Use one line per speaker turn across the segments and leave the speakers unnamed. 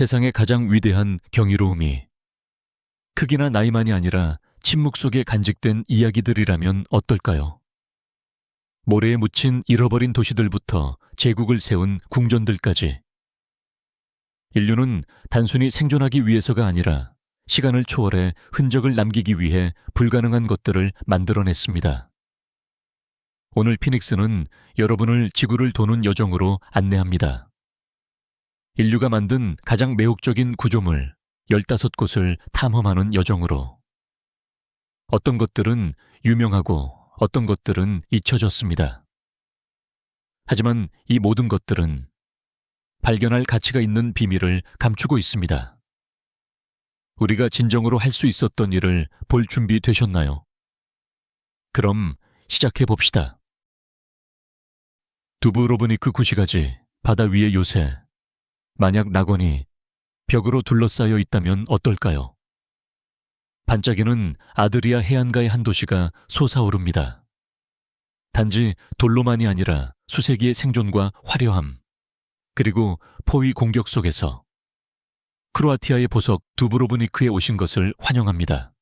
세상의 가장 위대한 경이로움이 크기나 나이만이 아니라 침묵 속에 간직된 이야기들이라면 어떨까요? 모래에 묻힌 잃어버린 도시들부터 제국을 세운 궁전들까지. 인류는 단순히 생존하기 위해서가 아니라 시간을 초월해 흔적을 남기기 위해 불가능한 것들을 만들어냈습니다. 오늘 피닉스는 여러분을 지구를 도는 여정으로 안내합니다. 인류가 만든 가장 매혹적인 구조물 15곳을 탐험하는 여정으로. 어떤 것들은 유명하고 어떤 것들은 잊혀졌습니다. 하지만 이 모든 것들은 발견할 가치가 있는 비밀을 감추고 있습니다. 우리가 진정으로 할 수 있었던 일을 볼 준비 되셨나요? 그럼 시작해 봅시다. 두브로브니크 구시가지, 바다 위의 요새. 만약 낙원이 벽으로 둘러싸여 있다면 어떨까요? 반짝이는 아드리아 해안가의 한 도시가 솟아오릅니다. 단지 돌로만이 아니라 수세기의 생존과 화려함, 그리고 포위 공격 속에서 크로아티아의 보석 두브로브니크에 오신 것을 환영합니다.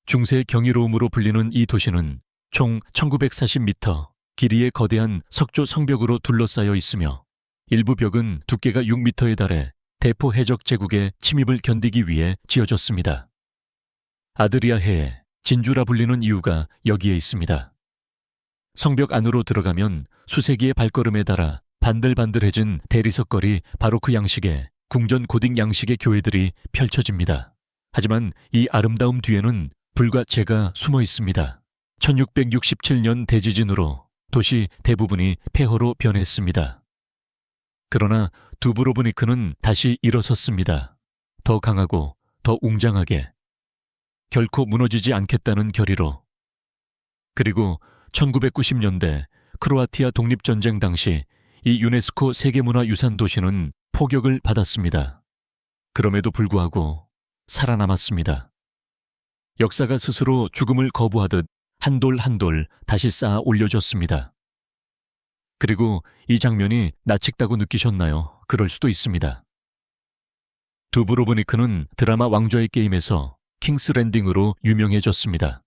중세의 경이로움으로 불리는 이 도시는 총 1940m 길이의 거대한 석조 성벽으로 둘러싸여 있으며 일부 벽은 두께가 6m에 달해 대포 해적 제국의 침입을 견디기 위해 지어졌습니다. 아드리아해의 진주라 불리는 이유가 여기에 있습니다. 성벽 안으로 들어가면 수세기의 발걸음에 따라 반들반들해진 대리석거리 바로크 양식의 궁전 고딕 양식의 교회들이 펼쳐집니다. 하지만 이 아름다움 뒤에는 불가체가 숨어 있습니다. 1667년 대지진으로 도시 대부분이 폐허로 변했습니다. 그러나 두브로브니크는 다시 일어섰습니다. 더 강하고 더 웅장하게. 결코 무너지지 않겠다는 결의로. 그리고 1990년대 크로아티아 독립전쟁 당시 이 유네스코 세계문화유산 도시는 포격을 받았습니다. 그럼에도 불구하고 살아남았습니다. 역사가 스스로 죽음을 거부하듯 한 돌 한 돌 다시 쌓아 올려졌습니다. 그리고 이 장면이 낯익다고 느끼셨나요? 그럴 수도 있습니다. 두브로브니크는 드라마 왕좌의 게임에서 킹스 랜딩으로 유명해졌습니다.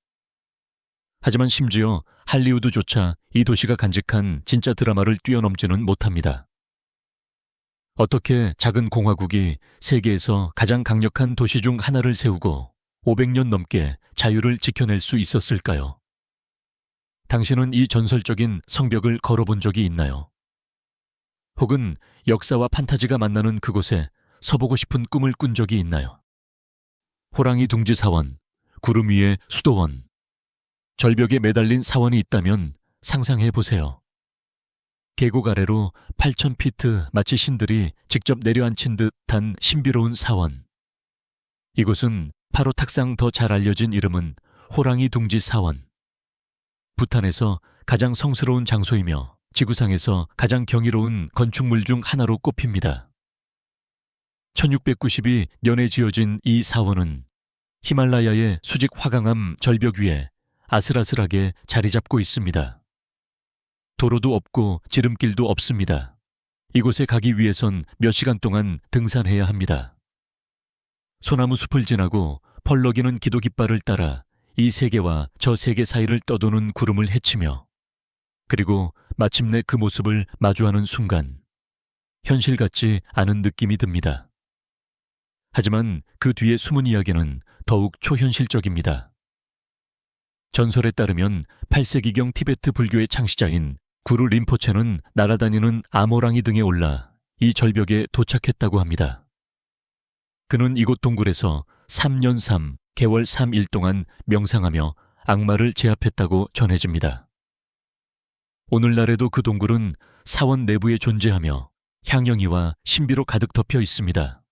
하지만 심지어 할리우드조차 이 도시가 간직한 진짜 드라마를 뛰어넘지는 못합니다. 어떻게 작은 공화국이 세계에서 가장 강력한 도시 중 하나를 세우고 500년 넘게 자유를 지켜낼 수 있었을까요? 당신은 이 전설적인 성벽을 걸어본 적이 있나요? 혹은 역사와 판타지가 만나는 그곳에 서보고 싶은 꿈을 꾼 적이 있나요? 호랑이 둥지 사원, 구름 위의 수도원, 절벽에 매달린 사원이 있다면 상상해 보세요. 계곡 아래로 8,000피트 마치 신들이 직접 내려앉힌 듯한 신비로운 사원. 이곳은 바로 탁상 더 잘 알려진 이름은 호랑이 둥지 사원. 부탄에서 가장 성스러운 장소이며 지구상에서 가장 경이로운 건축물 중 하나로 꼽힙니다. 1692년에 지어진 이 사원은 히말라야의 수직 화강암 절벽 위에 아슬아슬하게 자리 잡고 있습니다. 도로도 없고 지름길도 없습니다. 이곳에 가기 위해선 몇 시간 동안 등산해야 합니다. 소나무 숲을 지나고 펄럭이는 기도 깃발을 따라 이 세계와 저 세계 사이를 떠도는 구름을 헤치며 그리고 마침내 그 모습을 마주하는 순간 현실 같지 않은 느낌이 듭니다. 하지만 그 뒤의 숨은 이야기는 더욱 초현실적입니다. 전설에 따르면 8세기경 티베트 불교의 창시자인 구루 림포체는 날아다니는 아모랑이 등에 올라 이 절벽에 도착했다고 합니다. 그는 이곳 동굴에서 3년 3, 개월 3일 동안 명상하며 악마를 제압했다고 전해집니다. 오늘날에도 그 동굴은 사원 내부에 존재하며 향연이와 신비로 가득 덮여 있습니다.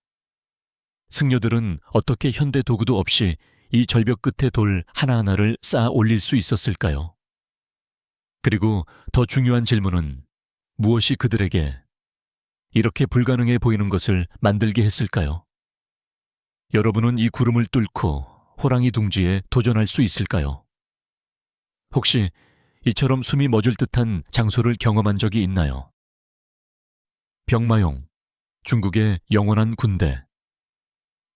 승려들은 어떻게 현대 도구도 없이 이 절벽 끝에 돌 하나하나를 쌓아 올릴 수 있었을까요? 그리고 더 중요한 질문은 무엇이 그들에게 이렇게 불가능해 보이는 것을 만들게 했을까요? 여러분은 이 구름을 뚫고 호랑이 둥지에 도전할 수 있을까요? 혹시 이처럼 숨이 멎을 듯한 장소를 경험한 적이 있나요? 병마용, 중국의 영원한 군대.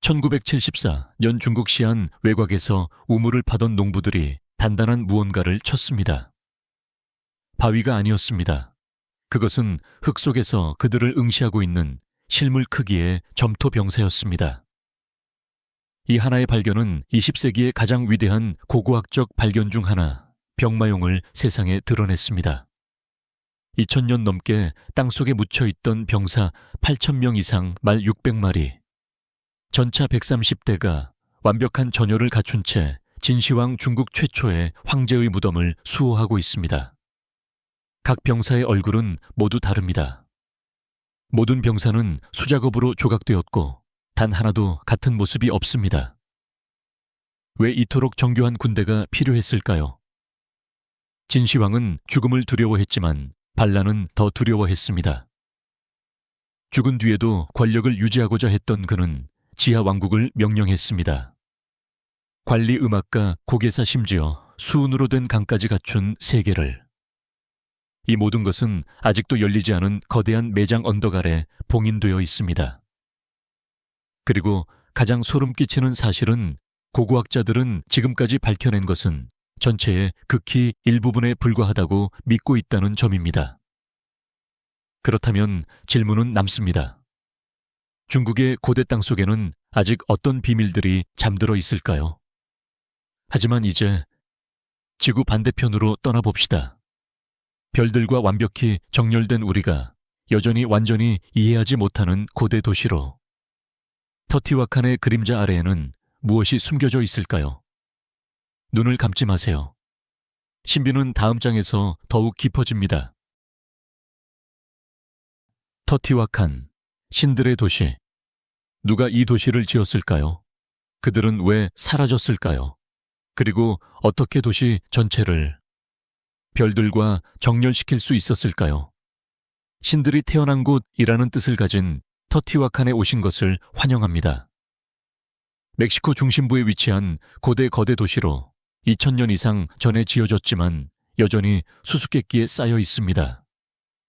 1974년 중국 시안 외곽에서 우물을 파던 농부들이 단단한 무언가를 쳤습니다. 바위가 아니었습니다. 그것은 흙 속에서 그들을 응시하고 있는 실물 크기의 점토 병사였습니다. 이 하나의 발견은 20세기의 가장 위대한 고고학적 발견 중 하나, 병마용을 세상에 드러냈습니다. 2000년 넘게 땅속에 묻혀있던 병사 8,000명 이상 말 600마리, 전차 130대가 완벽한 전열을 갖춘 채 진시황 중국 최초의 황제의 무덤을 수호하고 있습니다. 각 병사의 얼굴은 모두 다릅니다. 모든 병사는 수작업으로 조각되었고 단 하나도 같은 모습이 없습니다. 왜 이토록 정교한 군대가 필요했을까요? 진시황은 죽음을 두려워했지만 반란은 더 두려워했습니다. 죽은 뒤에도 권력을 유지하고자 했던 그는 지하 왕국을 명령했습니다. 관리 음악과 고개사 심지어 수은으로 된 강까지 갖춘 세계를. 이 모든 것은 아직도 열리지 않은 거대한 매장 언덕 아래 봉인되어 있습니다. 그리고 가장 소름 끼치는 사실은 고고학자들은 지금까지 밝혀낸 것은 전체의 극히 일부분에 불과하다고 믿고 있다는 점입니다. 그렇다면 질문은 남습니다. 중국의 고대 땅 속에는 아직 어떤 비밀들이 잠들어 있을까요? 하지만 이제 지구 반대편으로 떠나봅시다. 별들과 완벽히 정렬된 우리가 여전히 완전히 이해하지 못하는 고대 도시로. 터티와칸의 그림자 아래에는 무엇이 숨겨져 있을까요? 눈을 감지 마세요. 신비는 다음 장에서 더욱 깊어집니다. 터티와칸, 신들의 도시. 누가 이 도시를 지었을까요? 그들은 왜 사라졌을까요? 그리고 어떻게 도시 전체를 별들과 정렬시킬 수 있었을까요? 신들이 태어난 곳이라는 뜻을 가진 터티와칸에 오신 것을 환영합니다. 멕시코 중심부에 위치한 거대 도시로 2000년 이상 전에 지어졌지만 여전히 수수께끼에 쌓여 있습니다.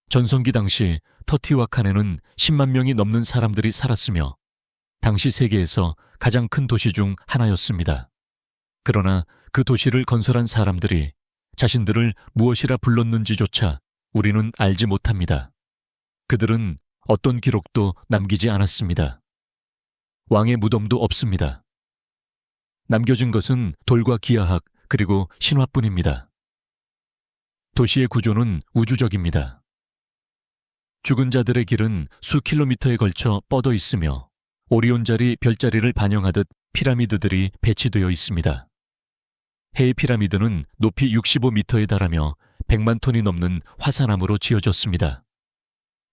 전성기 당시 터티와칸에는 10만 명이 넘는 사람들이 살았으며 당시 세계에서 가장 큰 도시 중 하나였습니다. 그러나 그 도시를 건설한 사람들이 자신들을 무엇이라 불렀는지조차 우리는 알지 못합니다. 그들은 어떤 기록도 남기지 않았습니다. 왕의 무덤도 없습니다. 남겨진 것은 돌과 기하학 그리고 신화뿐입니다. 도시의 구조는 우주적입니다. 죽은 자들의 길은 수 킬로미터에 걸쳐 뻗어 있으며 오리온자리 별자리를 반영하듯 피라미드들이 배치되어 있습니다. 해의 피라미드는 높이 65m에 달하며 100만 톤이 넘는 화산암으로 지어졌습니다.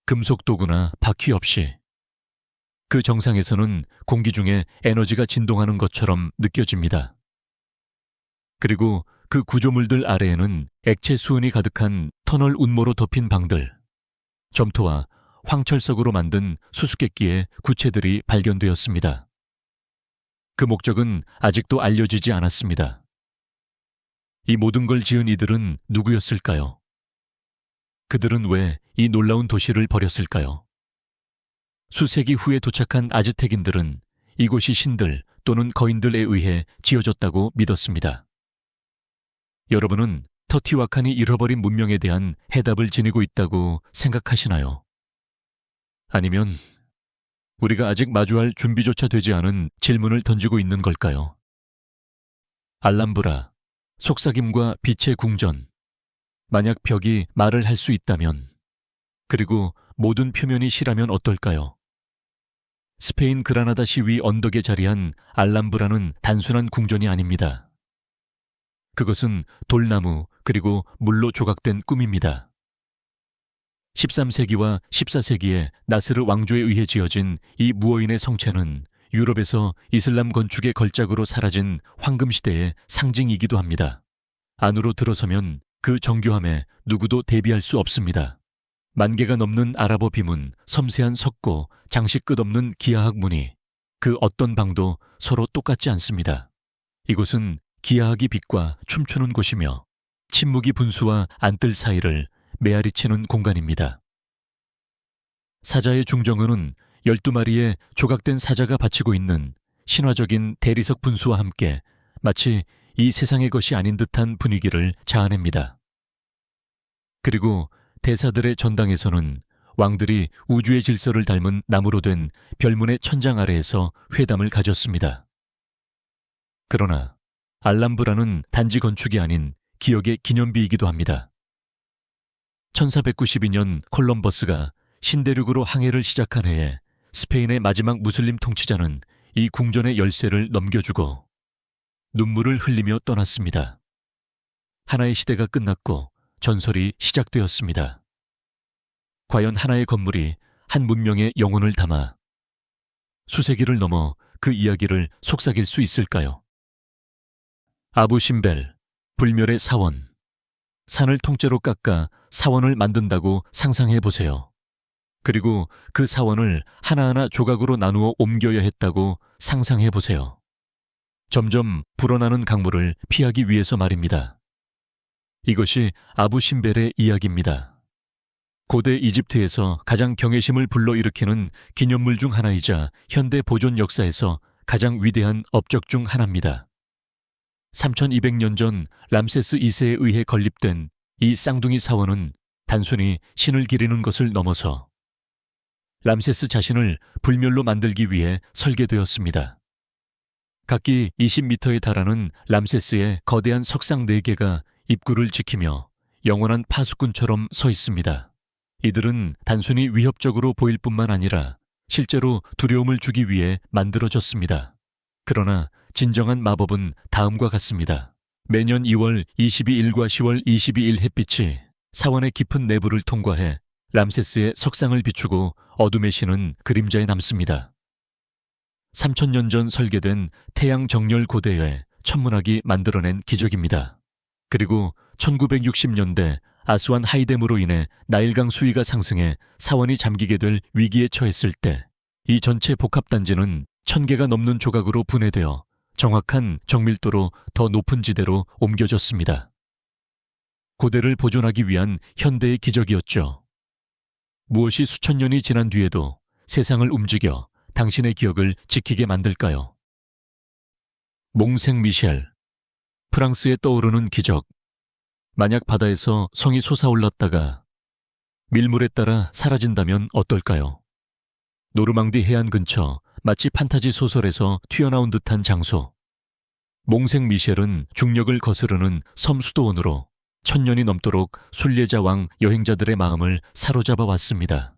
금속 도구나 바퀴 없이. 그 정상에서는 공기 중에 에너지가 진동하는 것처럼 느껴집니다. 그리고 그 구조물들 아래에는 액체 수은이 가득한 터널 운모로 덮인 방들, 점토와 황철석으로 만든 수수께끼의 구체들이 발견되었습니다. 그 목적은 아직도 알려지지 않았습니다. 이 모든 걸 지은 이들은 누구였을까요? 그들은 왜 이 놀라운 도시를 버렸을까요? 수세기 후에 도착한 아즈텍인들은 이곳이 신들 또는 거인들에 의해 지어졌다고 믿었습니다. 여러분은 터티와칸이 잃어버린 문명에 대한 해답을 지니고 있다고 생각하시나요? 아니면 우리가 아직 마주할 준비조차 되지 않은 질문을 던지고 있는 걸까요? 알람브라, 속삭임과 빛의 궁전. 만약 벽이 말을 할 수 있다면, 그리고 모든 표면이 실하면 어떨까요? 스페인 그라나다 시 위 언덕에 자리한 알람브라는 단순한 궁전이 아닙니다. 그것은 돌나무 그리고 물로 조각된 꿈입니다. 13세기와 14세기에 나스르 왕조에 의해 지어진 이 무어인의 성체는 유럽에서 이슬람 건축의 걸작으로 사라진 황금시대의 상징이기도 합니다. 안으로 들어서면 그 정교함에 누구도 대비할 수 없습니다. 10,000개가 넘는 아랍어 비문, 섬세한 석고, 장식 끝없는 기하학 무늬, 그 어떤 방도 서로 똑같지 않습니다. 이곳은 기하학이 빛과 춤추는 곳이며 침묵이 분수와 안뜰 사이를 메아리치는 공간입니다. 사자의 중정은은 12마리의 조각된 사자가 바치고 있는 신화적인 대리석 분수와 함께 마치 이 세상의 것이 아닌 듯한 분위기를 자아냅니다. 그리고 대사들의 전당에서는 왕들이 우주의 질서를 닮은 나무로 된 별문의 천장 아래에서 회담을 가졌습니다. 그러나 알람브라는 단지 건축이 아닌 기억의 기념비이기도 합니다. 1492년 콜럼버스가 신대륙으로 항해를 시작한 해에 스페인의 마지막 무슬림 통치자는 이 궁전의 열쇠를 넘겨주고 눈물을 흘리며 떠났습니다. 하나의 시대가 끝났고 전설이 시작되었습니다. 과연 하나의 건물이 한 문명의 영혼을 담아 수세기를 넘어 그 이야기를 속삭일 수 있을까요? 아부 심벨, 불멸의 사원. 산을 통째로 깎아 사원을 만든다고 상상해보세요. 그리고 그 사원을 하나하나 조각으로 나누어 옮겨야 했다고 상상해보세요. 점점 불어나는 강물을 피하기 위해서 말입니다. 이것이 아부 심벨의 이야기입니다. 고대 이집트에서 가장 경외심을 불러일으키는 기념물 중 하나이자 현대 보존 역사에서 가장 위대한 업적 중 하나입니다. 3200년 전 람세스 2세에 의해 건립된 이 쌍둥이 사원은 단순히 신을 기리는 것을 넘어서 람세스 자신을 불멸로 만들기 위해 설계되었습니다. 각기 20m에 달하는 람세스의 거대한 석상 4개가 입구를 지키며 영원한 파수꾼처럼 서 있습니다. 이들은 단순히 위협적으로 보일 뿐만 아니라 실제로 두려움을 주기 위해 만들어졌습니다. 그러나 진정한 마법은 다음과 같습니다. 매년 2월 22일과 10월 22일 햇빛이 사원의 깊은 내부를 통과해 람세스의 석상을 비추고 어둠의 신은 그림자에 남습니다. 3000년 전 설계된 태양 정렬 고대의 천문학이 만들어낸 기적입니다. 그리고 1960년대 아스완 하이댐으로 인해 나일강 수위가 상승해 사원이 잠기게 될 위기에 처했을 때 이 전체 복합단지는 1000개가 넘는 조각으로 분해되어 정확한 정밀도로 더 높은 지대로 옮겨졌습니다. 고대를 보존하기 위한 현대의 기적이었죠. 무엇이 수천 년이 지난 뒤에도 세상을 움직여 당신의 기억을 지키게 만들까요? 몽생 미셸, 프랑스에 떠오르는 기적. 만약 바다에서 성이 솟아올랐다가 밀물에 따라 사라진다면 어떨까요? 노르망디 해안 근처 마치 판타지 소설에서 튀어나온 듯한 장소. 몽생 미셸은 중력을 거스르는 섬 수도원으로 1000년이 넘도록 순례자 왕 여행자들의 마음을 사로잡아 왔습니다.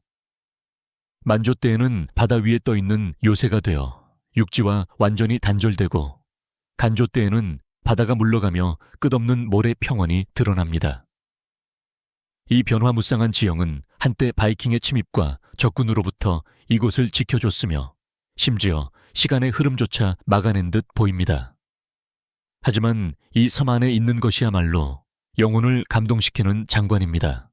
만조 때에는 바다 위에 떠있는 요새가 되어 육지와 완전히 단절되고, 간조 때에는 바다가 물러가며 끝없는 모래 평원이 드러납니다. 이 변화무쌍한 지형은 한때 바이킹의 침입과 적군으로부터 이곳을 지켜줬으며 심지어 시간의 흐름조차 막아낸 듯 보입니다. 하지만 이 섬 안에 있는 것이야말로 영혼을 감동시키는 장관입니다.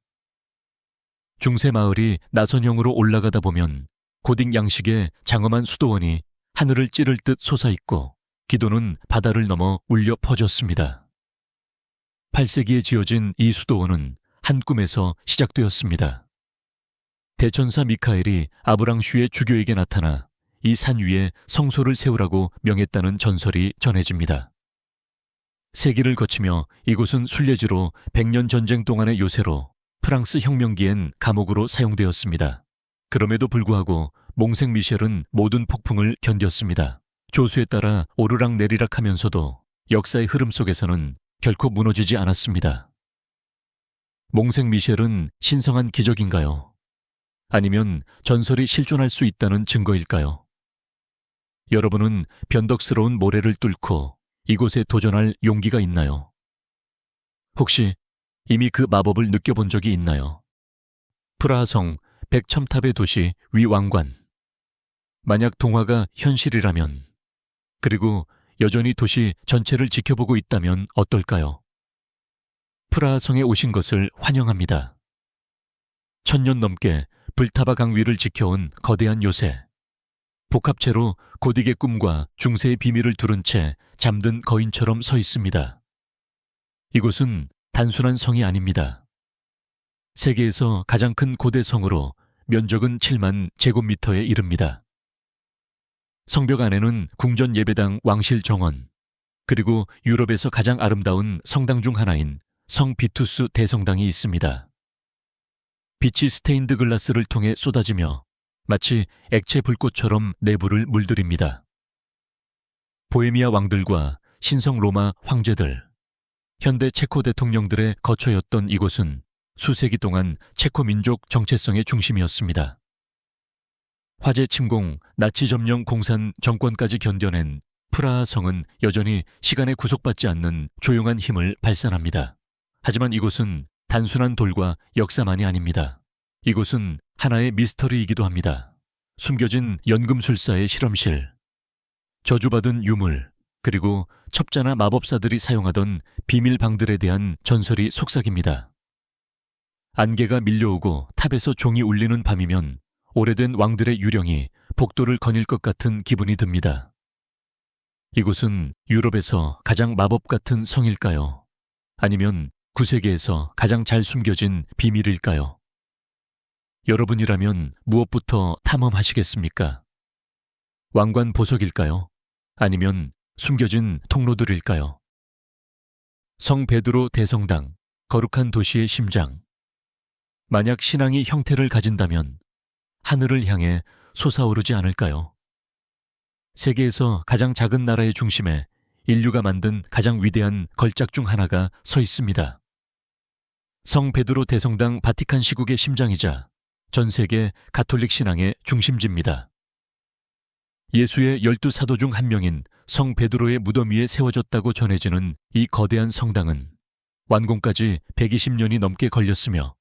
중세 마을이 나선형으로 올라가다 보면 고딕 양식의 장엄한 수도원이 하늘을 찌를 듯 솟아있고 기도는 바다를 넘어 울려 퍼졌습니다. 8세기에 지어진 이 수도원은 한 꿈에서 시작되었습니다. 대천사 미카엘이 아브랑슈의 주교에게 나타나 이 산 위에 성소를 세우라고 명했다는 전설이 전해집니다. 세기를 거치며 이곳은 순례지로 100년 전쟁 동안의 요새로 프랑스 혁명기엔 감옥으로 사용되었습니다. 그럼에도 불구하고 몽생 미셸은 모든 폭풍을 견뎠습니다. 조수에 따라 오르락 내리락 하면서도 역사의 흐름 속에서는 결코 무너지지 않았습니다. 몽생 미셸은 신성한 기적인가요? 아니면 전설이 실존할 수 있다는 증거일까요? 여러분은 변덕스러운 모래를 뚫고 이곳에 도전할 용기가 있나요? 혹시 이미 그 마법을 느껴본 적이 있나요? 프라하성 백첨탑의 도시 위왕관. 만약 동화가 현실이라면, 그리고 여전히 도시 전체를 지켜보고 있다면 어떨까요? 프라하성에 오신 것을 환영합니다. 1000년 넘게 불타바 강 위를 지켜온 거대한 요새. 복합체로 고딕의 꿈과 중세의 비밀을 두른 채 잠든 거인처럼 서 있습니다. 이곳은 단순한 성이 아닙니다. 세계에서 가장 큰 고대 성으로 면적은 7만 제곱미터에 이릅니다. 성벽 안에는 궁전 예배당 왕실 정원, 그리고 유럽에서 가장 아름다운 성당 중 하나인 성 비투스 대성당이 있습니다. 빛이 스테인드 글라스를 통해 쏟아지며 마치 액체 불꽃처럼 내부를 물들입니다. 보헤미아 왕들과 신성 로마 황제들, 현대 체코 대통령들의 거처였던 이곳은 수세기 동안 체코 민족 정체성의 중심이었습니다. 화재 침공, 나치 점령 공산 정권까지 견뎌낸 프라하 성은 여전히 시간에 구속받지 않는 조용한 힘을 발산합니다. 하지만 이곳은 단순한 돌과 역사만이 아닙니다. 이곳은 하나의 미스터리이기도 합니다. 숨겨진 연금술사의 실험실, 저주받은 유물, 그리고 첩자나 마법사들이 사용하던 비밀방들에 대한 전설이 속삭입니다. 안개가 밀려오고 탑에서 종이 울리는 밤이면 오래된 왕들의 유령이 복도를 거닐 것 같은 기분이 듭니다. 이곳은 유럽에서 가장 마법 같은 성일까요? 아니면 구세계에서 가장 잘 숨겨진 비밀일까요? 여러분이라면 무엇부터 탐험하시겠습니까? 왕관 보석일까요? 아니면 숨겨진 통로들일까요? 성 베드로 대성당, 거룩한 도시의 심장. 만약 신앙이 형태를 가진다면 하늘을 향해 솟아오르지 않을까요? 세계에서 가장 작은 나라의 중심에 인류가 만든 가장 위대한 걸작 중 하나가 서 있습니다. 성 베드로 대성당 바티칸 시국의 심장이자 전 세계 가톨릭 신앙의 중심지입니다. 예수의 12사도 중 한 명인 성 베드로의 무덤 위에 세워졌다고 전해지는 이 거대한 성당은 완공까지 120년이 넘게 걸렸으며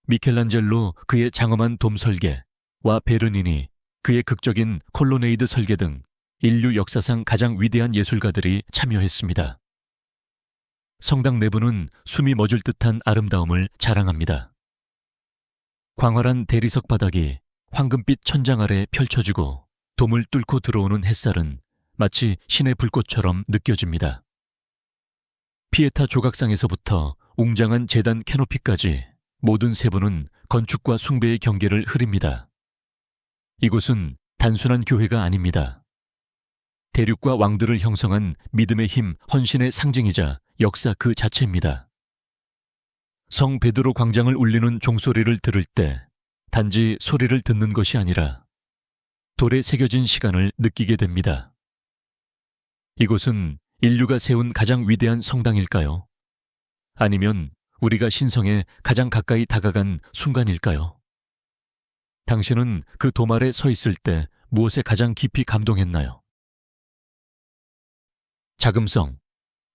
미켈란젤로 그의 장엄한 돔 설계와 베르니니 그의 극적인 콜로네이드 설계 등 인류 역사상 가장 위대한 예술가들이 참여했습니다. 성당 내부는 숨이 멎을 듯한 아름다움을 자랑합니다. 광활한 대리석 바닥이 황금빛 천장 아래 펼쳐지고 돔을 뚫고 들어오는 햇살은 마치 신의 불꽃처럼 느껴집니다. 피에타 조각상에서부터 웅장한 제단 캐노피까지 모든 세부는 건축과 숭배의 경계를 흐립니다. 이곳은 단순한 교회가 아닙니다. 대륙과 왕들을 형성한 믿음의 힘, 헌신의 상징이자 역사 그 자체입니다. 성 베드로 광장을 울리는 종소리를 들을 때 단지 소리를 듣는 것이 아니라 돌에 새겨진 시간을 느끼게 됩니다. 이곳은 인류가 세운 가장 위대한 성당일까요? 아니면 우리가 신성에 가장 가까이 다가간 순간일까요? 당신은 그 돔 아래 서 있을 때 무엇에 가장 깊이 감동했나요? 자금성,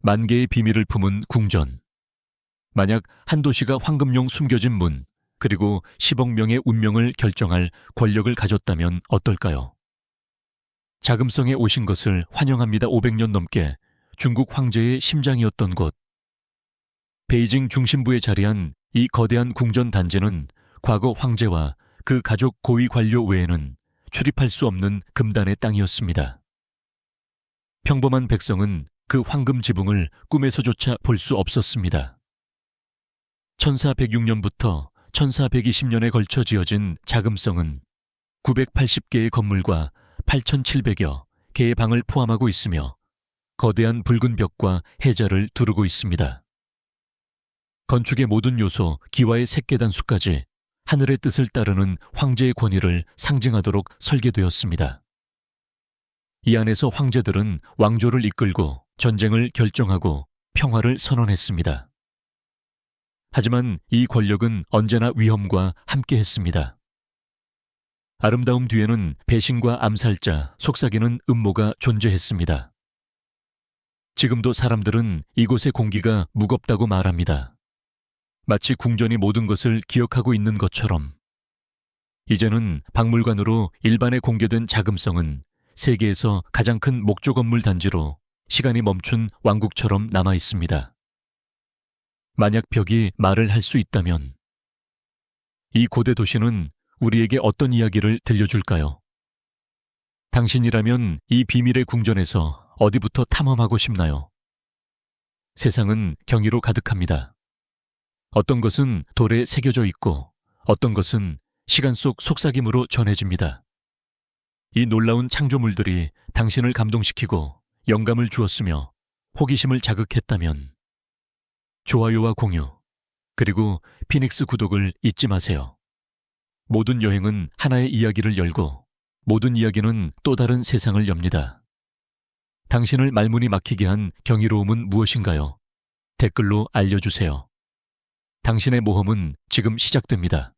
만 개의 비밀을 품은 궁전. 만약 한 도시가 황금용 숨겨진 문, 그리고 10억 명의 운명을 결정할 권력을 가졌다면 어떨까요? 자금성에 오신 것을 환영합니다. 500년 넘게 중국 황제의 심장이었던 곳. 베이징 중심부에 자리한 이 거대한 궁전 단지는 과거 황제와 그 가족 고위 관료 외에는 출입할 수 없는 금단의 땅이었습니다. 평범한 백성은 그 황금 지붕을 꿈에서조차 볼 수 없었습니다. 1406년부터 1420년에 걸쳐 지어진 자금성은 980개의 건물과 8,700여 개의 방을 포함하고 있으며 거대한 붉은 벽과 해자를 두르고 있습니다. 건축의 모든 요소, 기와의 색계단수까지 하늘의 뜻을 따르는 황제의 권위를 상징하도록 설계되었습니다. 이 안에서 황제들은 왕조를 이끌고 전쟁을 결정하고 평화를 선언했습니다. 하지만 이 권력은 언제나 위험과 함께했습니다. 아름다움 뒤에는 배신과 암살자, 속삭이는 음모가 존재했습니다. 지금도 사람들은 이곳의 공기가 무겁다고 말합니다. 마치 궁전이 모든 것을 기억하고 있는 것처럼. 이제는 박물관으로 일반에 공개된 자금성은 세계에서 가장 큰 목조 건물 단지로 시간이 멈춘 왕국처럼 남아 있습니다. 만약 벽이 말을 할 수 있다면 이 고대 도시는 우리에게 어떤 이야기를 들려줄까요? 당신이라면 이 비밀의 궁전에서 어디부터 탐험하고 싶나요? 세상은 경이로 가득합니다. 어떤 것은 돌에 새겨져 있고 어떤 것은 시간 속 속삭임으로 전해집니다. 이 놀라운 창조물들이 당신을 감동시키고 영감을 주었으며 호기심을 자극했다면 좋아요와 공유, 그리고 피닉스 구독을 잊지 마세요. 모든 여행은 하나의 이야기를 열고 모든 이야기는 또 다른 세상을 엽니다. 당신을 말문이 막히게 한 경이로움은 무엇인가요? 댓글로 알려주세요. 당신의 모험은 지금 시작됩니다.